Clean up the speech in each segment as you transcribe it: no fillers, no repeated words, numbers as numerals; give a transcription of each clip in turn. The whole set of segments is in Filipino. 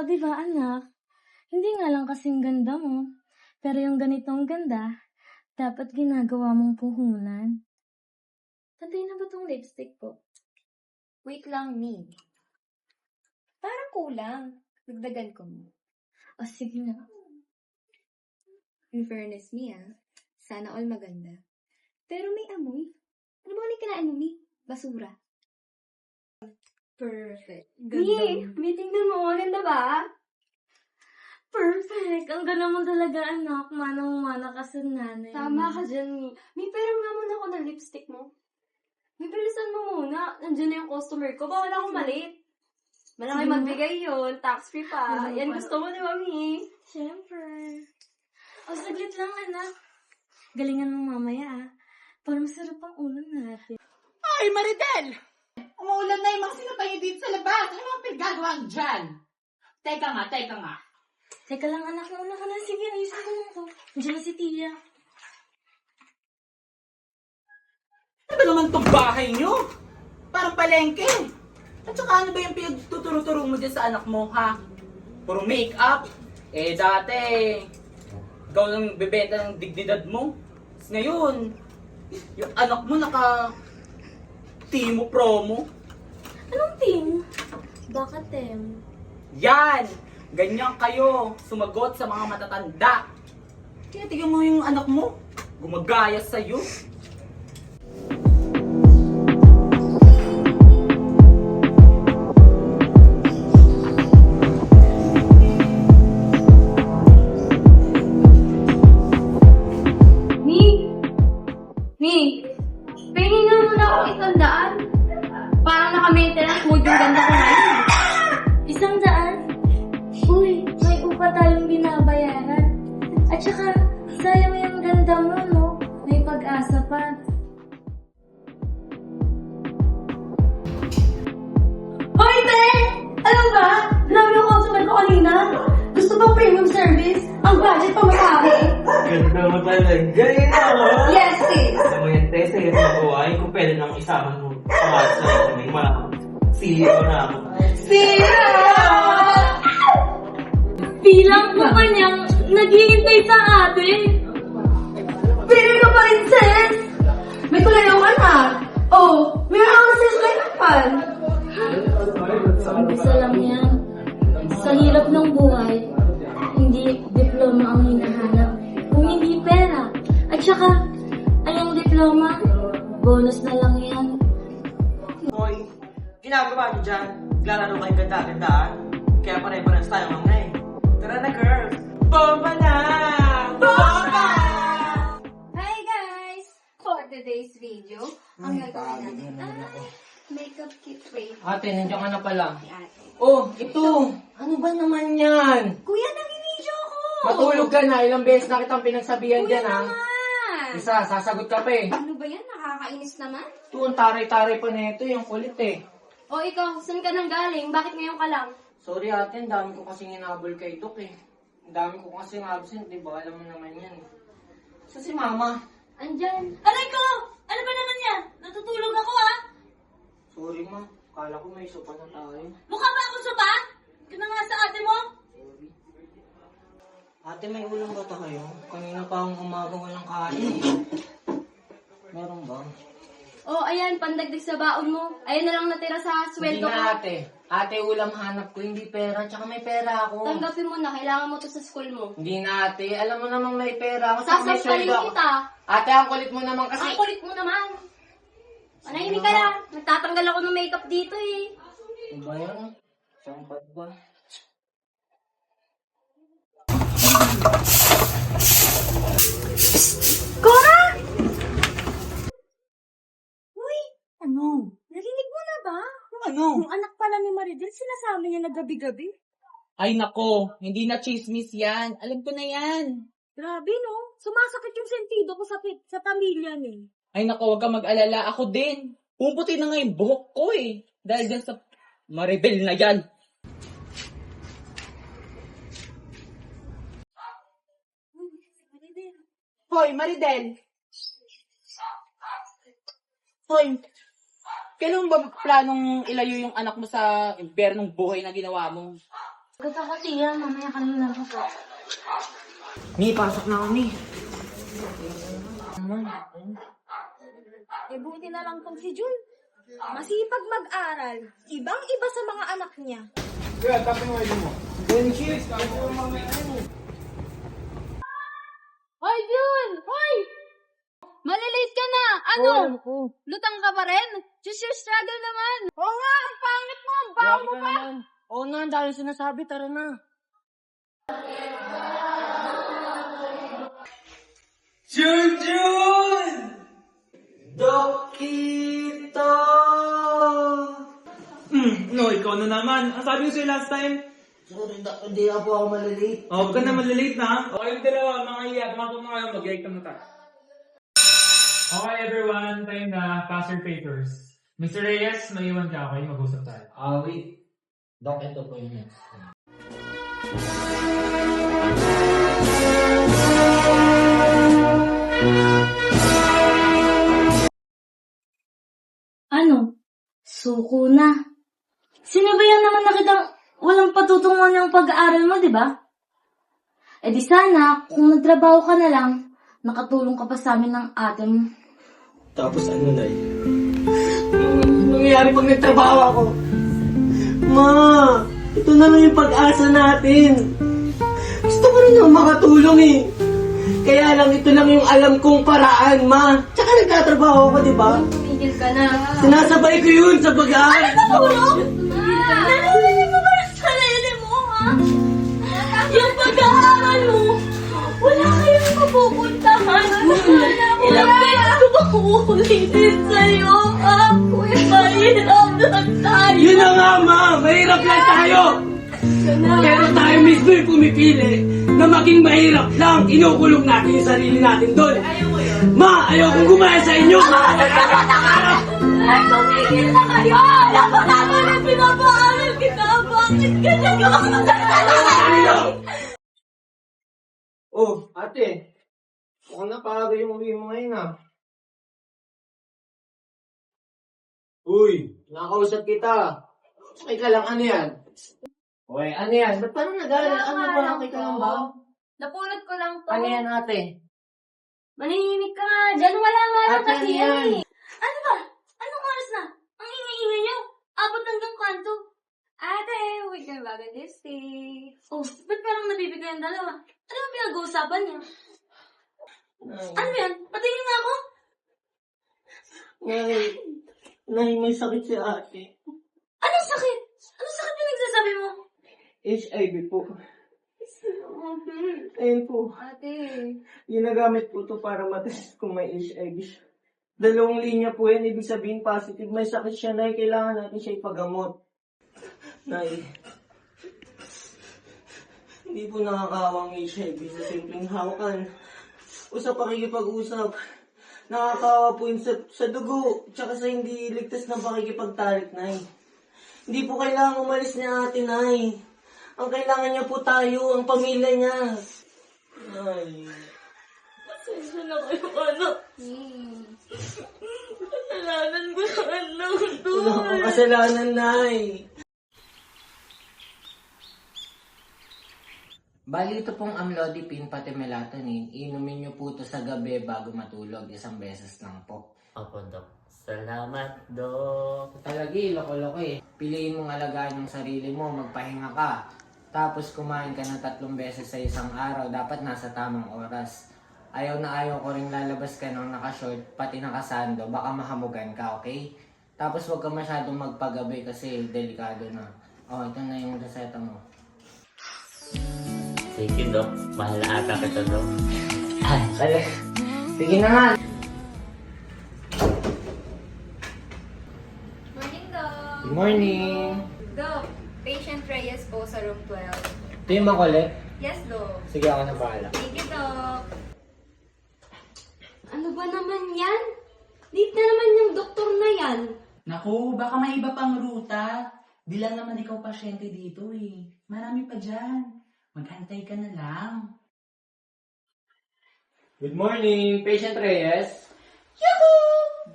di ba anak? Hindi nga lang kasing ganda mo, pero yung ganitong ganda, dapat ginagawa mong puhunan. Pantay na ba tong lipstick ko? Wait lang, Mi. Parang kulang. Dagdagan ko mo. O sige na. In fairness, Mi, sana all maganda. Pero may amoy. Ano ba ulit kinain mo, Mi? Basura. Perfect. Mi, tingnan mo, ganda ba? Perfect! Ang ganda mo talaga, anak. Manang-mana ka sa nanay. Tama ka dyan, Mi. Mi, pero nga muna ako ng lipstick mo. Mi, bilisan mo muna. Nandiyan na yung customer ko. Bawal ako malate. Malaki magbigay yun. Tax-free pa. Yan gusto mo, di ba, Mi? Siyempre. O, saglit lang, anak. Galingan mo mamaya, para masarap ang ulam natin. Ay, Maridel! Umuulan na yung mga sinapay dito sa labas. Ano mga pinagagawang dyan? Teka nga. Teka lang, anak. Una ka na. Sige, ayusin ko lang to. Andiyan na si Tia. Ano ba naman itong bahay nyo? Parang palengke. At saka ano ba yung pinagtuturo-turo mo dyan sa anak mo, ha? Puro make-up. Dati, ikaw lang bebenta ng dignidad mo. Tapos ngayon, yung anak mo Timo promo. Anong team? Baka tem. Yan! Ganyan kayo, sumagot sa mga matatanda. Kaya tignan mo yung anak mo, gumagaya sa'yo. Mi, pahingin nga muna ako 100. Parang naka-maintenance mode yung ganda ko ngayon. 100? Uy, may upa tayong binabayaran. At saka, sayang yung ganda mo, no? May pag-asa pa. Hoy, te! Alam ba? Grabe yung customer ko kanina. Gusto pang premium service. Ang budget pa matake. Ganda mo talaga yun ako. Yes, sis. Alam mo yan, Tess, sa hirap buhay, kung pwede nang isama mo pangalas na ito, may mga CEO na ako. Sira! Bilang ko kanyang naghihintay sa atin. Pili ka pa rin, sis. May tulayaw ka na. Oh, meron ako sis na kapan. Umpisa lang yan. Sa hirap ng buhay, hindi diploma ang hinahanap, kung hindi pera. At saka, ayang diploma, bonus na lang yan. Hoy, ginagawa niyo dyan. Naglalaro kayo ganda-gandaan. Kaya pare-pares tayo mga eh. Tara na, girls! Bomba na! Bomba! Hi, guys! For today's video, ang gagawin natin ay makeup kit tray. Ate, nandiyan ka na pala. Si ate. Oh, ito! Ano ba naman yan? Kuya, nag-video ko! Matulog ka na. Ilang beses na kitang pinagsabihan Kuya dyan, ha? naman! Isa, sasagot ka pa eh. Ano ba yan? Nakakainis naman. Ito, ang taray-taray pa na ito. Yung kulit eh. O ikaw, saan ka nang galing? Bakit ngayon ka lang? Sorry ate, ang dami ko kasing inabol kay Dok eh. Ang dami ko kasing absent, di ba? Alam mo naman yan. So si Mama, Andyan. Aray ko! Ano ba naman yan? Natutulog ako, ah! sorry ma, kala ko may sopa na tayo. Mukha ba ako sopa? Kina nga sa ate mo? Sorry. Ate, may ulam ba tayo? Kanina pa akong umaga walang kain eh. Meron ba? Oh, ayan, pandagdag sa baon mo. Ayan na lang natira sa Hindi sweldo ko. na ate. Ate, ulam hanap ko, hindi pera. Tsaka may pera ako. Tanggapin mo na, kailangan mo to sa school mo. Hindi na ate, alam mo namang may pera ako. Tsaka may Sasampalin sweldo ako. kita. Ate, ang kulit mo naman kasi. Ang kulit mo naman. Manahimik ka lang. Nagtatanggal ako ng makeup dito eh. Ano ba yan? Sampad ba? Cora! Uy, ano? Narinig mo na ba? Ano? Yung anak pala ni Maridel, sinasabi niya na gabi-gabi. Ay nako, hindi na chismis yan. Alam ko na yan. Grabe, no? Sumasakit yung sentido ko sa pamilya niya. Ay nako, huwag kang mag-alala. Ako din. Pumuputi na nga yung buhok ko eh. Dahil dyan sa Maribel na yan. Hoy, Maridel. Hoy, kailan mo ba planong ilayo yung anak mo sa impyernong buhay na ginawa mo? Gata ka, Tia. Mamaya ka na lang ako. Mi, pasok na ako, Mi. Eh, buti na lang tong si Jun. Masipag mag-aral. Ibang-iba sa mga anak niya. Hoy, Jun! Hoy! Malilate ka na! Ano? Lutang ka pa rin? Just your struggle naman! Oo nga! Ang pangit mo! Ang baho mo pa! Oo nga, dahil sinasabi, tara na. Junjun! Dokito! No, ikaw na naman. Ang sabi ko sa'yo last time. Sorry, hindi ako malilate. Oh, huwag ka na malilate na. Okay, yung dalawa, mga iyak. Mga kayo, mag-like ka na tayo. Okay everyone, time na. Pass your papers. Mr. Reyes, maiwan ka, okay? Mag-usap tayo. Wait. Dok, ito po yung next. Ano? Suko na. Sinabayan naman na kitang walang patutunguhan ng pag-aaral mo, di ba? Eh di sana, kung nagtrabaho ka na lang, nakatulong ka pa sa amin ng ate mo. Tapos ano na nangyayari pag nagtrabaho ako? Ma, ito na lang yung pag-asa natin. Gusto ko rin naman makatulong eh. Kaya lang, ito lang yung alam kong paraan, ma. Tsaka nagtatrabaho ako, di ba? Tumigil ka na. Sinasabay ko yun sa pag-aaral. Narinig mo ba yung sarili mo, ha? Yung pag-aaral mo, wala kayong mapupuntahan. Ilang beses ko bang uulitin sa'yo, ha? Kuya, mahirap lang tayo. Yun na nga, ma. Mahirap lang tayo. Pero tayo mismo yung pumipili na maging mahirap lang. Inukulong natin yung sarili natin doon. Ma, ayaw kong gumaya sa inyo. Ay, tumigil na kayo! Alam mo naman na pinapaaral kita! Bakit ganyan yung Oh, ate. Mukhang napaaga yung uwi mo ngayon, ah. Uy, nakausap kita. Okay ka lang, ano yan? Uy, ano yan? Ba't parang nag-aaral? Ano ba? Okay ka lang ba? Napulot ko lang to. Ano yan, ate? Manahimik ka nga dyan! Wala nga lang Ate, kasi ano yan yan? eh! Ano ba? Anong oras na? Ang ingay-ingay niyo! Abot hanggang kanto! Ate, huwag ka bagong lipstick. Oh, ba't parang nabibigay ang dalawa? Ano ang pinag-uusapan niyo? Ano yan? Patingin nga ako! Nay, may sakit si ate. Anong sakit? Anong sakit pinagsasabi mo? HIV po. Ayun po. Ate. Ginagamit po to para matest kung may HIV siya. 2 linya po yan, ibig sabihin positive. May sakit siya, Nay. Kailangan natin siya ipagamot. Nay, hindi po nakakawang HIV sa simpleng hawakan. O sa pakikipag-usap. Nakakawa po yun sa dugo, tsaka sa hindi ligtas na pakikipagtalik, Nay. Hindi po kailangan umalis ni ate, Nay. Ang kailangan niya po tayo, ang pamilya niya. Ay. Pasensya na kayo, anak. Kasalanan ko sa anak doon. Wala kang kasalanan, Nay. Bali ito pong amlodipine pati melatonin, inumin niyo po ito sa gabi bago matulog, 1 beses lang po. Opo, Dok. Salamat, Dok. Talagi, loko-loko eh. Piliin mong alagaan yung sarili mo, magpahinga ka. Tapos kumain ka ng 3 beses sa isang araw, dapat nasa tamang oras. Ayaw na ayaw ko rin lalabas ka ng nakashort, pati nakasando, baka mahamugan ka, okay? Tapos huwag ka masyadong magpagabi kasi delikado na. Oh, ito na yung reseta mo. Sige, Dok. Mahal na ata kita, Dok. Sige na nga. Morning, Doc. Good morning. Doc, patient Reyes po sa room 12. Ito yung makulit. Yes, Doc. Sige, ako na bahala. Thank you, Doc. Ano ba naman yan? Late na naman yung doktor na yan. Naku, baka may iba pang ruta. Di lang naman ikaw pasyente dito eh. Marami pa dyan. Mag-antay ka na lang. Good morning, Patient Reyes.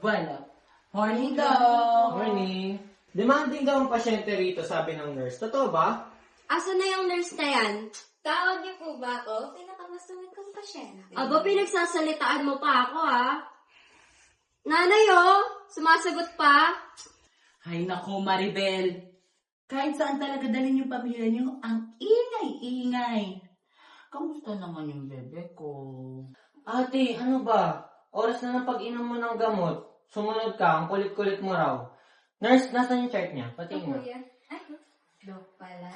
Bueno. Morning, Doc. Morning. Demanding daw ang pasyente rito, sabi ng nurse. Totoo ba? Asa na yung nurse na yan? Tawag niyo po ba ako? Pinakamasungit kong pasyente. Aba, pinagsasalitaan mo pa ako, ha? Nanay, oh! Sumasagot pa? Ay nako, Maribel. Kahit saan talaga dalhin yung pamilya niyo, ang ingay-ingay. Kamusta naman yung bebe ko? Ate, ano ba? Oras na ng pag-inom mo ng gamot. Sumunod ka, ang kulit-kulit mo raw. Nurse, nasan yung chart niya? Patingin mo. Kuya. Ay, Dok pala.